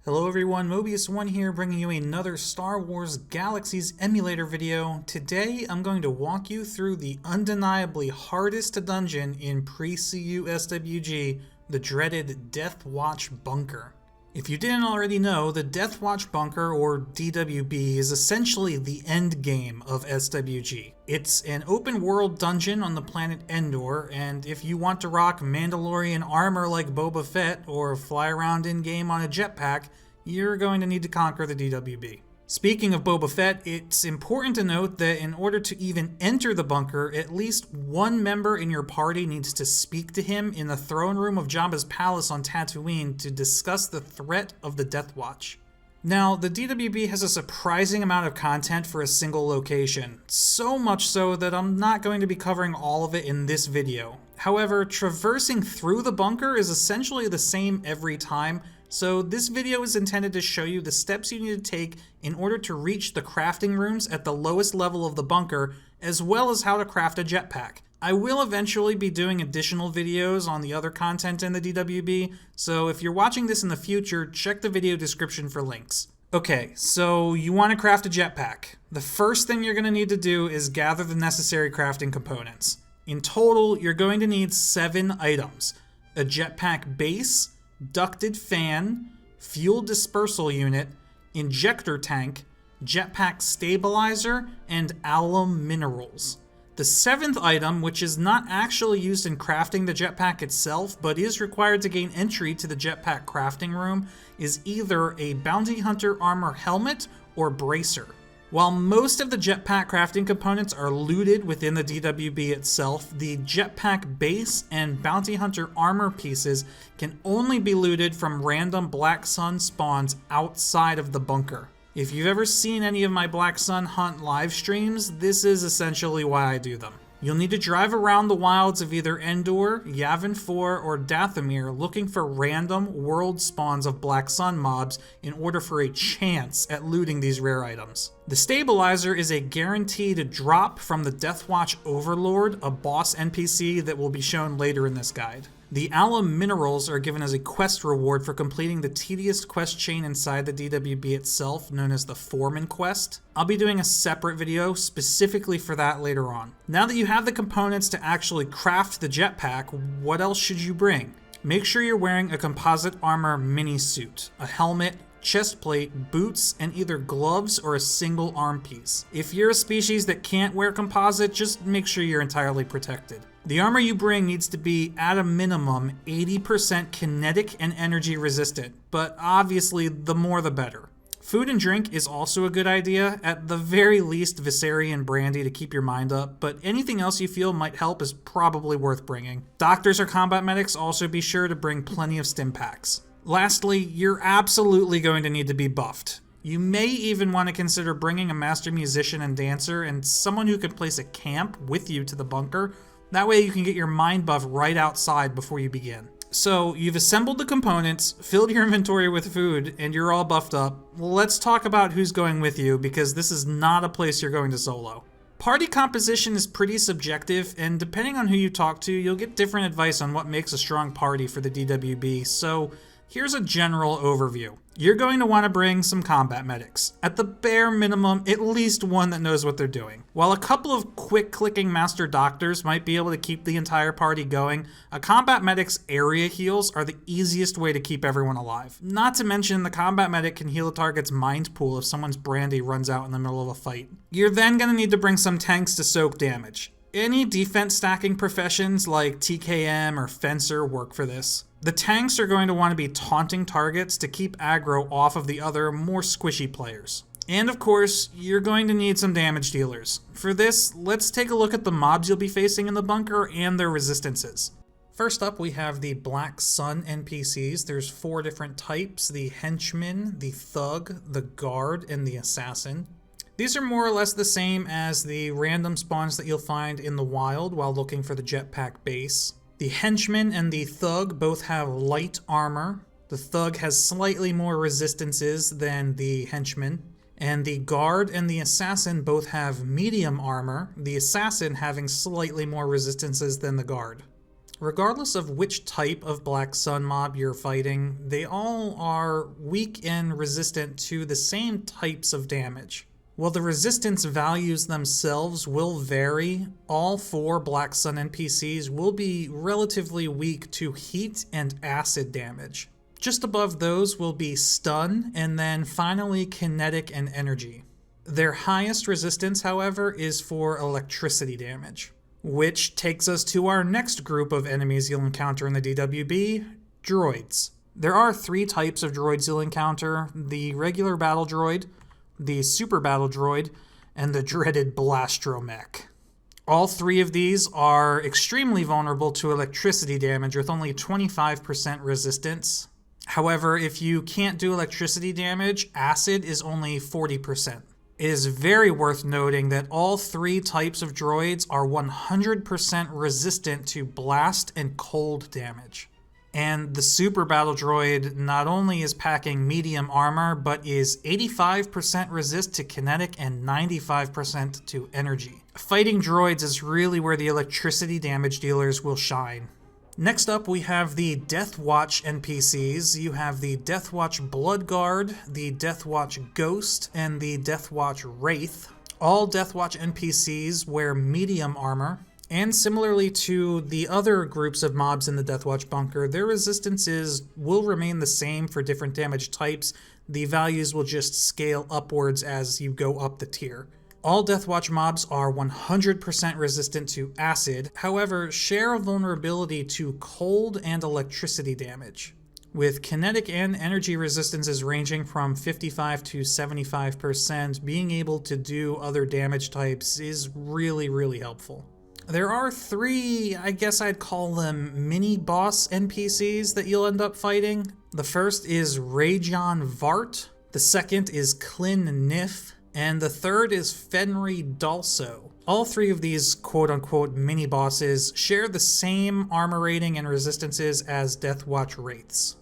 Hello everyone, Mobius1 here, bringing you another Star Wars Galaxies emulator video. Today I'm going to walk you through the undeniably hardest dungeon in pre-CU SWG, the dreaded Deathwatch Bunker. If you didn't already know, the Deathwatch Bunker, or DWB, is essentially the end game of SWG. It's an open world dungeon on the planet Endor, and if you want to rock Mandalorian armor like Boba Fett or fly around in-game on a jetpack, you're going to need to conquer the DWB. Speaking of Boba Fett, it's important to note that in order to even enter the bunker, at least one member in your party needs to speak to him in the throne room of Jabba's palace on Tatooine to discuss the threat of the Deathwatch. Now, the DWB has a surprising amount of content for a single location, so much so that I'm not going to be covering all of it in this video. However, traversing through the bunker is essentially the same every time, so this video is intended to show you the steps you need to take in order to reach the crafting rooms at the lowest level of the bunker, as well as how to craft a jetpack. I will eventually be doing additional videos on the other content in the DWB, so if you're watching this in the future, check the video description for links. Okay, so you want to craft a jetpack. The first thing you're going to need to do is gather the necessary crafting components. In total, you're going to need 7 items: a jetpack base, ducted fan, fuel dispersal unit, injector tank, jetpack stabilizer, and alum minerals. The 7th item, which is not actually used in crafting the jetpack itself, but is required to gain entry to the jetpack crafting room, is either a bounty hunter armor helmet or bracer. While most of the jetpack crafting components are looted within the DWB itself, the jetpack base and bounty hunter armor pieces can only be looted from random Black Sun spawns outside of the bunker. If you've ever seen any of my Black Sun Hunt live streams, this is essentially why I do them. You'll need to drive around the wilds of either Endor, Yavin 4, or Dathomir looking for random world spawns of Black Sun mobs in order for a chance at looting these rare items. The stabilizer is a guaranteed drop from the Deathwatch Overlord, a boss NPC that will be shown later in this guide. The alum minerals are given as a quest reward for completing the tedious quest chain inside the DWB itself, known as the Foreman Quest. I'll be doing a separate video specifically for that later on. Now that you have the components to actually craft the jetpack, what else should you bring? Make sure you're wearing a composite armor mini suit, a helmet, chest plate, boots, and either gloves or a single arm piece. If you're a species that can't wear composite, just make sure you're entirely protected. The armor you bring needs to be, at a minimum, 80% kinetic and energy resistant, but obviously the more the better. Food and drink is also a good idea, at the very least Viserion brandy to keep your mind up, but anything else you feel might help is probably worth bringing. Doctors or combat medics also be sure to bring plenty of stim packs. Lastly, you're absolutely going to need to be buffed. You may even want to consider bringing a master musician and dancer and someone who can place a camp with you to the bunker. That way you can get your mind buff right outside before you begin. So you've assembled the components, filled your inventory with food, and you're all buffed up. Let's talk about who's going with you, because this is not a place you're going to solo. Party composition is pretty subjective, and depending on who you talk to, you'll get different advice on what makes a strong party for the DWB, so here's a general overview. You're going to want to bring some combat medics. At the bare minimum, at least one that knows what they're doing. While a couple of quick-clicking master doctors might be able to keep the entire party going, a combat medic's area heals are the easiest way to keep everyone alive. Not to mention, the combat medic can heal a target's mind pool if someone's brandy runs out in the middle of a fight. You're then going to need to bring some tanks to soak damage. Any defense stacking professions like TKM or Fencer work for this. The tanks are going to want to be taunting targets to keep aggro off of the other, more squishy players. And of course, you're going to need some damage dealers. For this, let's take a look at the mobs you'll be facing in the bunker and their resistances. First up, we have the Black Sun NPCs. There's 4 different types: the Henchman, the Thug, the Guard, and the Assassin. These are more or less the same as the random spawns that you'll find in the wild while looking for the jetpack base. The Henchman and the Thug both have light armor. The Thug has slightly more resistances than the Henchman. And the Guard and the Assassin both have medium armor, the Assassin having slightly more resistances than the Guard. Regardless of which type of Black Sun mob you're fighting, they all are weak and resistant to the same types of damage. While the resistance values themselves will vary, all 4 Black Sun NPCs will be relatively weak to heat and acid damage. Just above those will be stun, and then finally kinetic and energy. Their highest resistance, however, is for electricity damage. Which takes us to our next group of enemies you'll encounter in the DWB, droids. There are 3 types of droids you'll encounter: the regular battle droid, the super battle droid, and the dreaded blastromech. All 3 of these are extremely vulnerable to electricity damage with only 25% resistance. However, if you can't do electricity damage, acid is only 40%. It is very worth noting that all 3 types of droids are 100% resistant to blast and cold damage. And the super battle droid not only is packing medium armor, but is 85% resist to kinetic and 95% to energy. Fighting droids is really where the electricity damage dealers will shine. Next up, we have the Deathwatch NPCs. You have the Deathwatch Bloodguard, the Deathwatch Ghost, and the Deathwatch Wraith. All Deathwatch NPCs wear medium armor, and similarly to the other groups of mobs in the Deathwatch Bunker, their resistances will remain the same for different damage types. The values will just scale upwards as you go up the tier. All Deathwatch mobs are 100% resistant to acid, however, share a vulnerability to cold and electricity damage, with kinetic and energy resistances ranging from 55 to 75%. Being able to do other damage types is really helpful. There are 3, I guess I'd call them mini-boss NPCs that you'll end up fighting. The first is Rajon Vart, the second is Klin Nif, and the third is Fenry Dalso. All 3 of these quote-unquote mini-bosses share the same armor rating and resistances as Deathwatch Wraiths.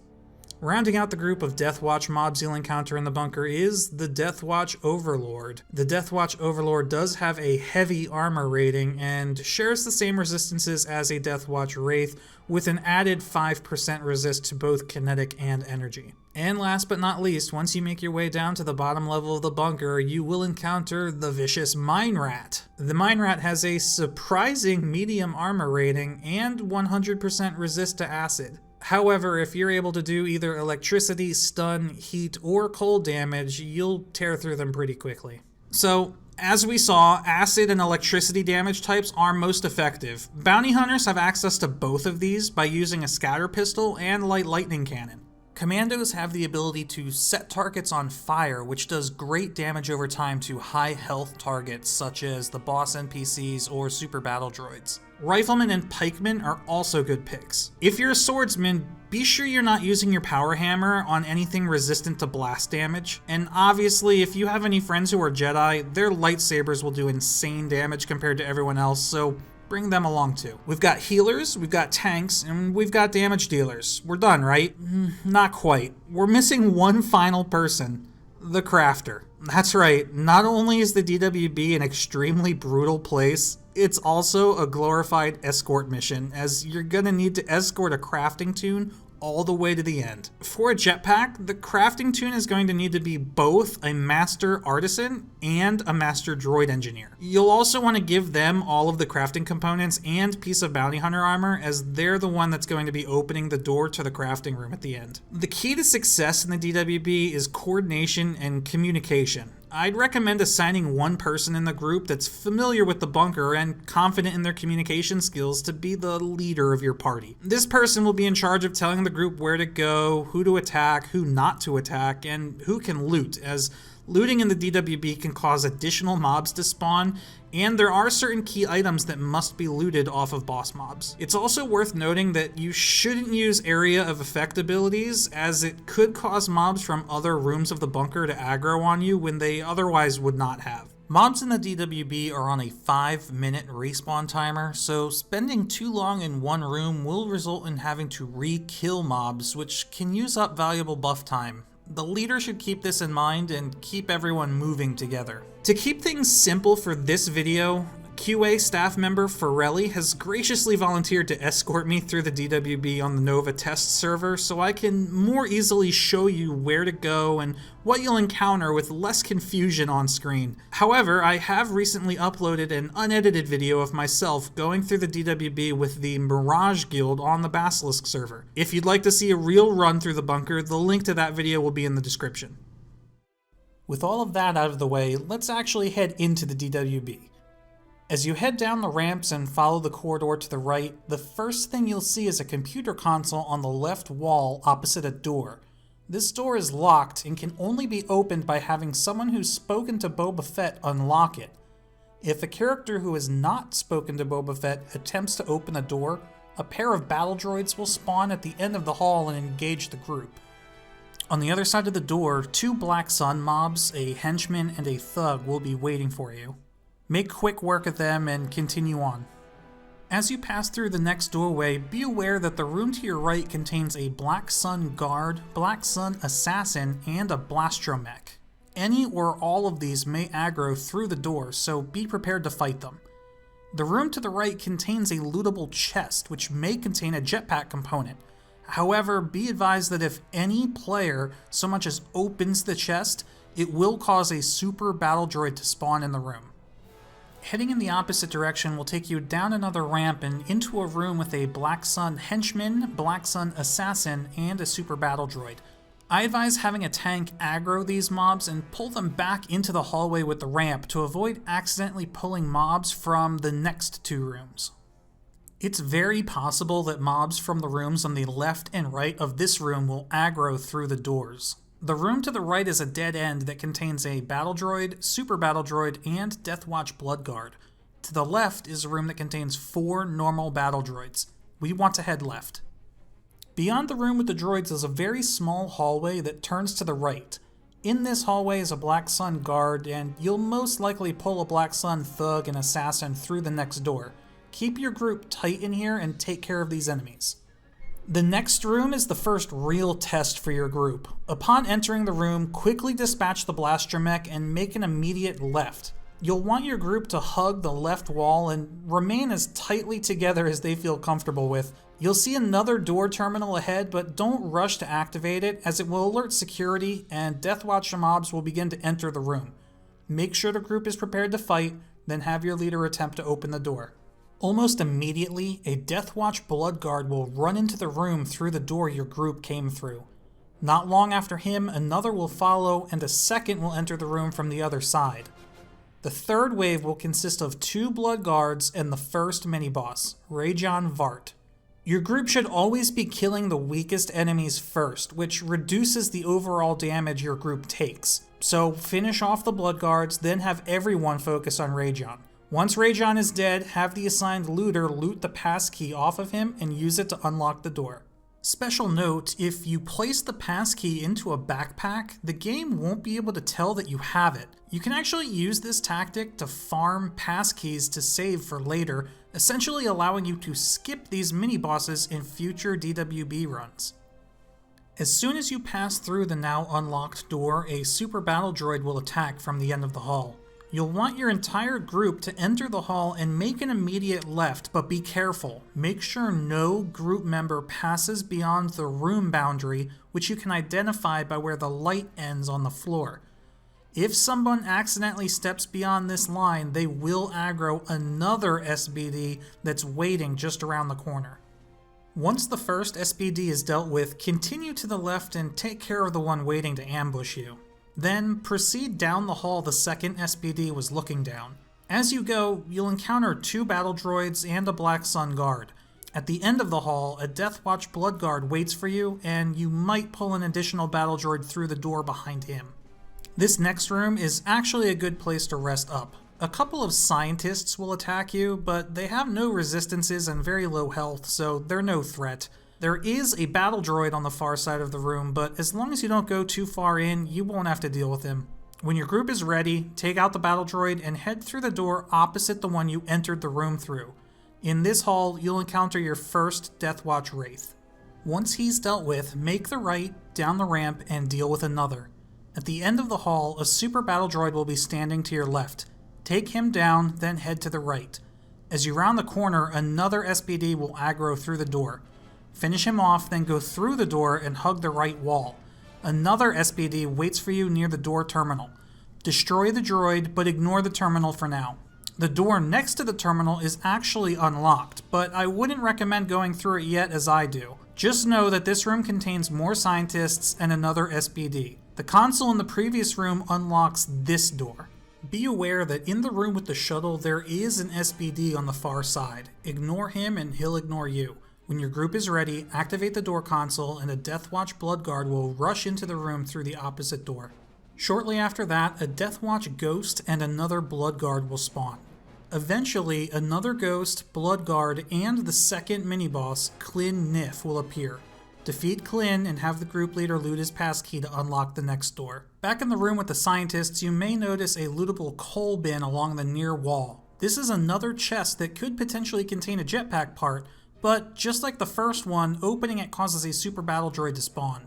Rounding out the group of Deathwatch mobs you'll encounter in the bunker is the Deathwatch Overlord. The Deathwatch Overlord does have a heavy armor rating and shares the same resistances as a Deathwatch Wraith, with an added 5% resist to both kinetic and energy. And last but not least, once you make your way down to the bottom level of the bunker, you will encounter the vicious Mine Rat. The Mine Rat has a surprising medium armor rating and 100% resist to acid. However, if you're able to do either electricity, stun, heat, or cold damage, you'll tear through them pretty quickly. So, as we saw, acid and electricity damage types are most effective. Bounty hunters have access to both of these by using a scatter pistol and light lightning cannon. Commandos have the ability to set targets on fire, which does great damage over time to high health targets such as the boss NPCs or super battle droids. Riflemen and pikemen are also good picks. If you're a swordsman, be sure you're not using your power hammer on anything resistant to blast damage. And obviously, if you have any friends who are Jedi, their lightsabers will do insane damage compared to everyone else, so bring them along too. We've got healers, we've got tanks, and we've got damage dealers. We're done, right? Not quite. We're missing one final person, the Crafter. That's right, not only is the DWB an extremely brutal place, it's also a glorified escort mission, as you're gonna need to escort a crafting toon all the way to the end. For a jetpack, the crafting toon is going to need to be both a master artisan and a master droid engineer. You'll also want to give them all of the crafting components and piece of bounty hunter armor, as they're the one that's going to be opening the door to the crafting room at the end. The key to success in the DWB is coordination and communication. I'd recommend assigning one person in the group that's familiar with the bunker and confident in their communication skills to be the leader of your party. This person will be in charge of telling the group where to go, who to attack, who not to attack, and who can loot, as looting in the DWB can cause additional mobs to spawn, and there are certain key items that must be looted off of boss mobs. It's also worth noting that you shouldn't use area of effect abilities, as it could cause mobs from other rooms of the bunker to aggro on you when they otherwise would not have. Mobs in the DWB are on a 5-minute respawn timer, so spending too long in one room will result in having to re-kill mobs, which can use up valuable buff time. The leader should keep this in mind and keep everyone moving together. To keep things simple for this video, QA staff member Forelli has graciously volunteered to escort me through the DWB on the Nova test server so I can more easily show you where to go and what you'll encounter with less confusion on screen. However, I have recently uploaded an unedited video of myself going through the DWB with the Mirage Guild on the Basilisk server. If you'd like to see a real run through the bunker, the link to that video will be in the description. With all of that out of the way, let's actually head into the DWB. As you head down the ramps and follow the corridor to the right, the first thing you'll see is a computer console on the left wall opposite a door. This door is locked and can only be opened by having someone who's spoken to Boba Fett unlock it. If a character who has not spoken to Boba Fett attempts to open the door, a pair of battle droids will spawn at the end of the hall and engage the group. On the other side of the door, 2 Black Sun mobs, a henchman and a thug, will be waiting for you. Make quick work of them and continue on. As you pass through the next doorway, be aware that the room to your right contains a Black Sun guard, Black Sun assassin, and a blastromech. Any or all of these may aggro through the door, so be prepared to fight them. The room to the right contains a lootable chest, which may contain a jetpack component. However, be advised that if any player so much as opens the chest, it will cause a super battle droid to spawn in the room. Heading in the opposite direction will take you down another ramp and into a room with a Black Sun henchman, Black Sun assassin, and a super battle droid. I advise having a tank aggro these mobs and pull them back into the hallway with the ramp to avoid accidentally pulling mobs from the next 2 rooms. It's very possible that mobs from the rooms on the left and right of this room will aggro through the doors. The room to the right is a dead end that contains a battle droid, super battle droid, and Deathwatch Bloodguard. To the left is a room that contains 4 normal battle droids. We want to head left. Beyond the room with the droids is a very small hallway that turns to the right. In this hallway is a Black Sun guard, and you'll most likely pull a Black Sun thug and assassin through the next door. Keep your group tight in here and take care of these enemies. The next room is the first real test for your group. Upon entering the room, quickly dispatch the blastromech and make an immediate left. You'll want your group to hug the left wall and remain as tightly together as they feel comfortable with. You'll see another door terminal ahead, but don't rush to activate it as it will alert security and Deathwatch mobs will begin to enter the room. Make sure the group is prepared to fight, then have your leader attempt to open the door. Almost immediately, a Deathwatch Bloodguard will run into the room through the door your group came through. Not long after him, another will follow, and a second will enter the room from the other side. The third wave will consist of 2 Bloodguards and the first mini-boss, Rajon Vart. Your group should always be killing the weakest enemies first, which reduces the overall damage your group takes. So finish off the Bloodguards, then have everyone focus on Rajon. Once Rajon is dead, have the assigned looter loot the passkey off of him and use it to unlock the door. Special note, if you place the passkey into a backpack, the game won't be able to tell that you have it. You can actually use this tactic to farm passkeys to save for later, essentially allowing you to skip these mini-bosses in future DWB runs. As soon as you pass through the now unlocked door, a super battle droid will attack from the end of the hall. You'll want your entire group to enter the hall and make an immediate left, but be careful. Make sure no group member passes beyond the room boundary, which you can identify by where the light ends on the floor. If someone accidentally steps beyond this line, they will aggro another SBD that's waiting just around the corner. Once the first SBD is dealt with, continue to the left and take care of the one waiting to ambush you. Then proceed down the hall the second SBD was looking down. As you go, you'll encounter 2 battle droids and a Black Sun guard. At the end of the hall, a Deathwatch Bloodguard waits for you, and you might pull an additional battle droid through the door behind him. This next room is actually a good place to rest up. A couple of scientists will attack you, but they have no resistances and very low health, so they're no threat. There is a battle droid on the far side of the room, but as long as you don't go too far in, you won't have to deal with him. When your group is ready, take out the battle droid and head through the door opposite the one you entered the room through. In this hall, you'll encounter your first Deathwatch Wraith. Once he's dealt with, make the right, down the ramp, and deal with another. At the end of the hall, a super battle droid will be standing to your left. Take him down, then head to the right. As you round the corner, another SPD will aggro through the door. Finish him off, then go through the door and hug the right wall. Another SPD waits for you near the door terminal. Destroy the droid, but ignore the terminal for now. The door next to the terminal is actually unlocked, but I wouldn't recommend going through it yet as I do. Just know that this room contains more scientists and another SPD. The console in the previous room unlocks this door. Be aware that in the room with the shuttle there is an SPD on the far side. Ignore him and he'll ignore you. When your group is ready, activate the door console and a Deathwatch Bloodguard will rush into the room through the opposite door. Shortly after that, a Deathwatch Ghost and another Bloodguard will spawn. Eventually, another Ghost, Bloodguard, and the second mini-boss, Klin Nif, will appear. Defeat Klin and have the group leader loot his passkey to unlock the next door. Back in the room with the scientists, you may notice a lootable coal bin along the near wall. This is another chest that could potentially contain a jetpack part, but just like the first one, opening it causes a super battle droid to spawn.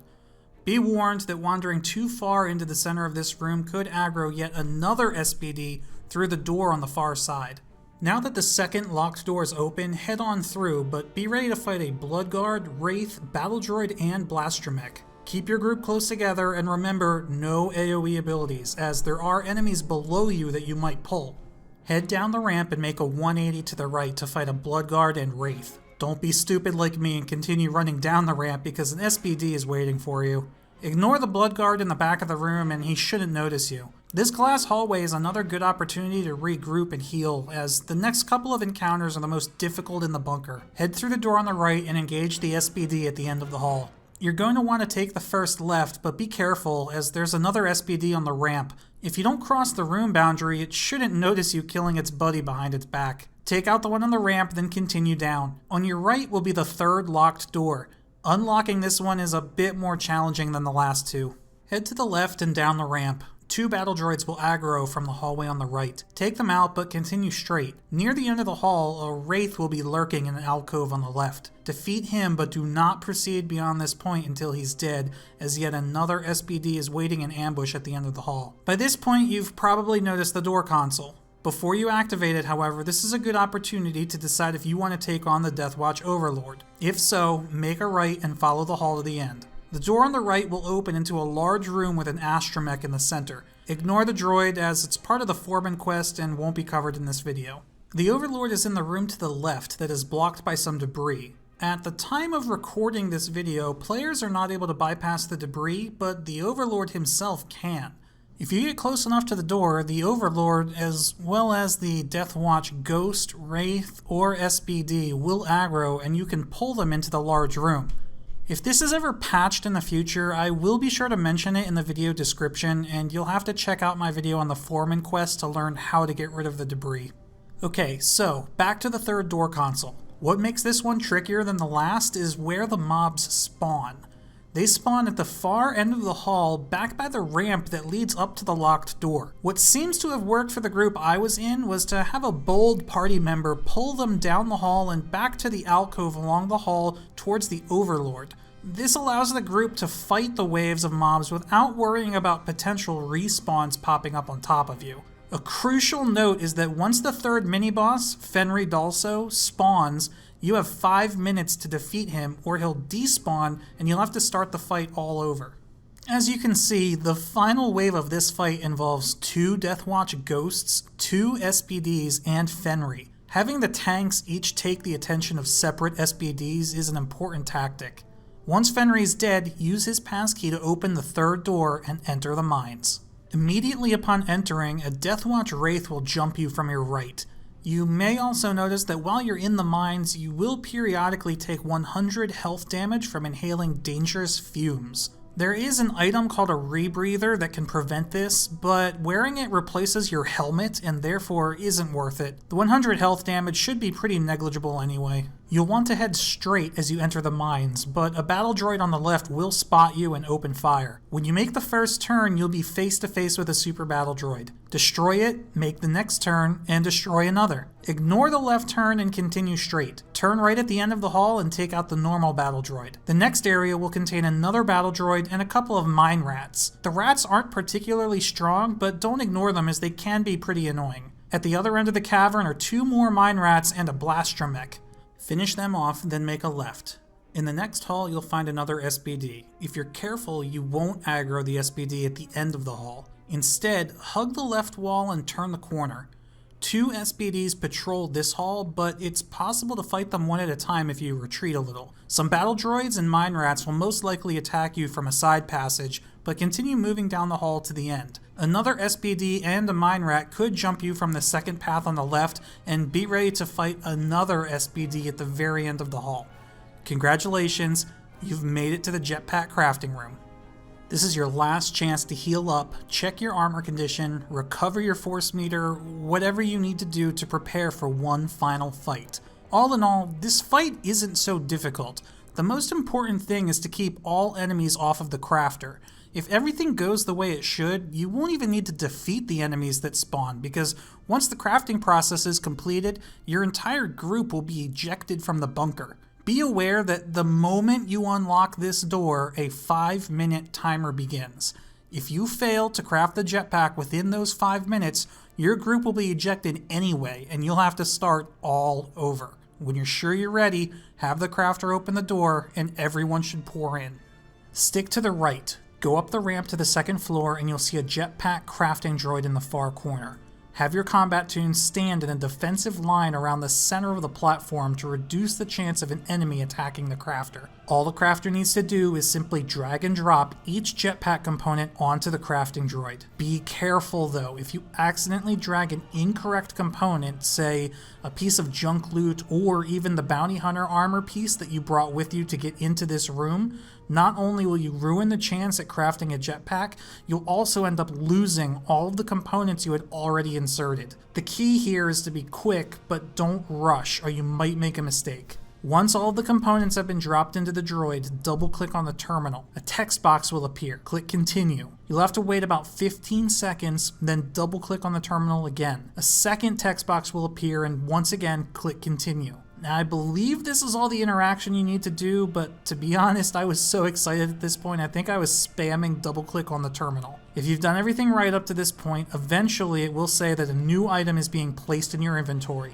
Be warned that wandering too far into the center of this room could aggro yet another SPD through the door on the far side. Now that the second locked door is open, head on through, but be ready to fight a Bloodguard, Wraith, Battle Droid, and Blastromech. Keep your group close together and remember, no AoE abilities, as there are enemies below you that you might pull. Head down the ramp and make a 180 to the right to fight a Bloodguard and Wraith. Don't be stupid like me and continue running down the ramp because an SPD is waiting for you. Ignore the Bloodguard in the back of the room and he shouldn't notice you. This glass hallway is another good opportunity to regroup and heal, as the next couple of encounters are the most difficult in the bunker. Head through the door on the right and engage the SPD at the end of the hall. You're going to want to take the first left, but be careful as there's another SPD on the ramp. If you don't cross the room boundary, it shouldn't notice you killing its buddy behind its back. Take out the one on the ramp, then continue down. On your right will be the third locked door. Unlocking this one is a bit more challenging than the last two. Head to the left and down the ramp. 2 battle droids will aggro from the hallway on the right. Take them out, but continue straight. Near the end of the hall, a Wraith will be lurking in an alcove on the left. Defeat him, but do not proceed beyond this point until he's dead, as yet another SPD is waiting in ambush at the end of the hall. By this point, you've probably noticed the door console. Before you activate it, however, this is a good opportunity to decide if you want to take on the Deathwatch Overlord. If so, make a right and follow the hall to the end. The door on the right will open into a large room with an astromech in the center. Ignore the droid as it's part of the Foreman Quest and won't be covered in this video. The Overlord is in the room to the left that is blocked by some debris. At the time of recording this video, players are not able to bypass the debris, but the Overlord himself can. If you get close enough to the door, the Overlord, as well as the Deathwatch Ghost, Wraith, or SPD will aggro and you can pull them into the large room. If this is ever patched in the future, I will be sure to mention it in the video description, and you'll have to check out my video on the Foreman Quest to learn how to get rid of the debris. Okay, so back to the third door console. What makes this one trickier than the last is where the mobs spawn. They spawn at the far end of the hall, back by the ramp that leads up to the locked door. What seems to have worked for the group I was in was to have a bold party member pull them down the hall and back to the alcove along the hall towards the Overlord. This allows the group to fight the waves of mobs without worrying about potential respawns popping up on top of you. A crucial note is that once the third mini-boss, Fenry Dalso, spawns, you have 5 minutes to defeat him or he'll despawn and you'll have to start the fight all over. As you can see, the final wave of this fight involves 2 Deathwatch Ghosts, 2 SPDs, and Fenry. Having the tanks each take the attention of separate SPDs is an important tactic. Once Fenry's dead, use his passkey to open the third door and enter the mines. Immediately upon entering, a Deathwatch Wraith will jump you from your right. You may also notice that while you're in the mines, you will periodically take 100 health damage from inhaling dangerous fumes. There is an item called a rebreather that can prevent this, but wearing it replaces your helmet and therefore isn't worth it. The 100 health damage should be pretty negligible anyway. You'll want to head straight as you enter the mines, but a battle droid on the left will spot you and open fire. When you make the first turn, you'll be face to face with a super battle droid. Destroy it, make the next turn, and destroy another. Ignore the left turn and continue straight. Turn right at the end of the hall and take out the normal battle droid. The next area will contain another battle droid and a couple of mine rats. The rats aren't particularly strong, but don't ignore them as they can be pretty annoying. At the other end of the cavern are 2 more mine rats and a blastromech. Finish them off, then make a left. In the next hall, you'll find another SBD. If you're careful, you won't aggro the SBD at the end of the hall. Instead, hug the left wall and turn the corner. 2 SBDs patrol this hall, but it's possible to fight them one at a time if you retreat a little. Some battle droids and mine rats will most likely attack you from a side passage, but continue moving down the hall to the end. Another SBD and a mine rat could jump you from the second path on the left, and be ready to fight another SBD at the very end of the hall. Congratulations, you've made it to the Jetpack crafting room. This is your last chance to heal up, check your armor condition, recover your force meter, whatever you need to do to prepare for one final fight. All in all, this fight isn't so difficult. The most important thing is to keep all enemies off of the crafter. If everything goes the way it should, you won't even need to defeat the enemies that spawn, because once the crafting process is completed, your entire group will be ejected from the bunker. Be aware that the moment you unlock this door, a 5-minute timer begins. If you fail to craft the jetpack within those 5 minutes, your group will be ejected anyway, and you'll have to start all over. When you're sure you're ready, have the crafter open the door, and everyone should pour in. Stick to the right. Go up the ramp to the second floor, and you'll see a jetpack crafting droid in the far corner. Have your combat tunes stand in a defensive line around the center of the platform to reduce the chance of an enemy attacking the crafter. All the crafter needs to do is simply drag and drop each jetpack component onto the crafting droid. Be careful though, if you accidentally drag an incorrect component, say a piece of junk loot or even the bounty hunter armor piece that you brought with you to get into this room, not only will you ruin the chance at crafting a jetpack, you'll also end up losing all of the components you had already inserted. The key here is to be quick, but don't rush or you might make a mistake. Once all of the components have been dropped into the droid, double-click on the terminal. A text box will appear. Click Continue. You'll have to wait about 15 seconds, then double-click on the terminal again. A second text box will appear, and once again, click Continue. Now, I believe this is all the interaction you need to do, but to be honest, I was so excited at this point, I think I was spamming double-click on the terminal. If you've done everything right up to this point, eventually it will say that a new item is being placed in your inventory.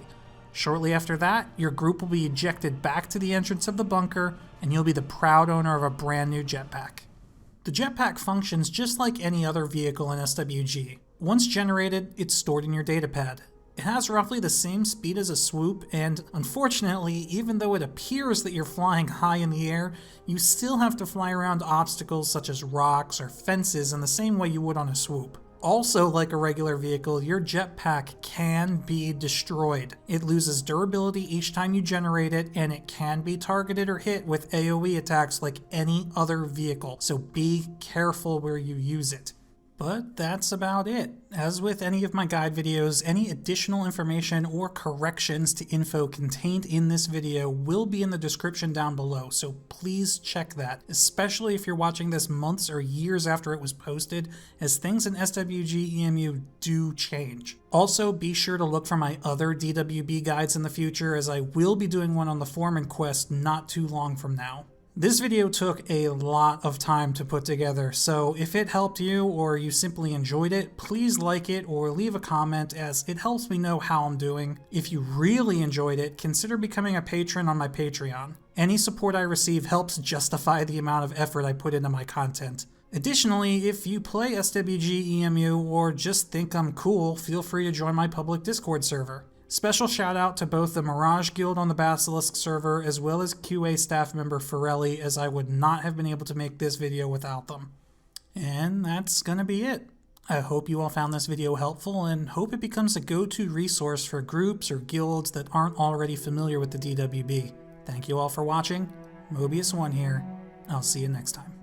Shortly after that, your group will be ejected back to the entrance of the bunker, and you'll be the proud owner of a brand new jetpack. The jetpack functions just like any other vehicle in SWG. Once generated, it's stored in your datapad. It has roughly the same speed as a swoop, and unfortunately, even though it appears that you're flying high in the air, you still have to fly around obstacles such as rocks or fences in the same way you would on a swoop. Also, like a regular vehicle, your jetpack can be destroyed. It loses durability each time you generate it, and it can be targeted or hit with AoE attacks like any other vehicle, so be careful where you use it. But that's about it. As with any of my guide videos, any additional information or corrections to info contained in this video will be in the description down below, so please check that, especially if you're watching this months or years after it was posted, as things in SWGEmu do change. Also, be sure to look for my other DWB guides in the future, as I will be doing one on the Foreman Quest not too long from now. This video took a lot of time to put together, so if it helped you or you simply enjoyed it, please like it or leave a comment, as it helps me know how I'm doing. If you really enjoyed it, consider becoming a patron on my Patreon. Any support I receive helps justify the amount of effort I put into my content. Additionally, if you play SWGEmu or just think I'm cool, feel free to join my public Discord server. Special shout out to both the Mirage Guild on the Basilisk server as well as QA staff member Forelli, as I would not have been able to make this video without them. And that's gonna be it. I hope you all found this video helpful and hope it becomes a go-to resource for groups or guilds that aren't already familiar with the DWB. Thank you all for watching. Mobius1 here. I'll see you next time.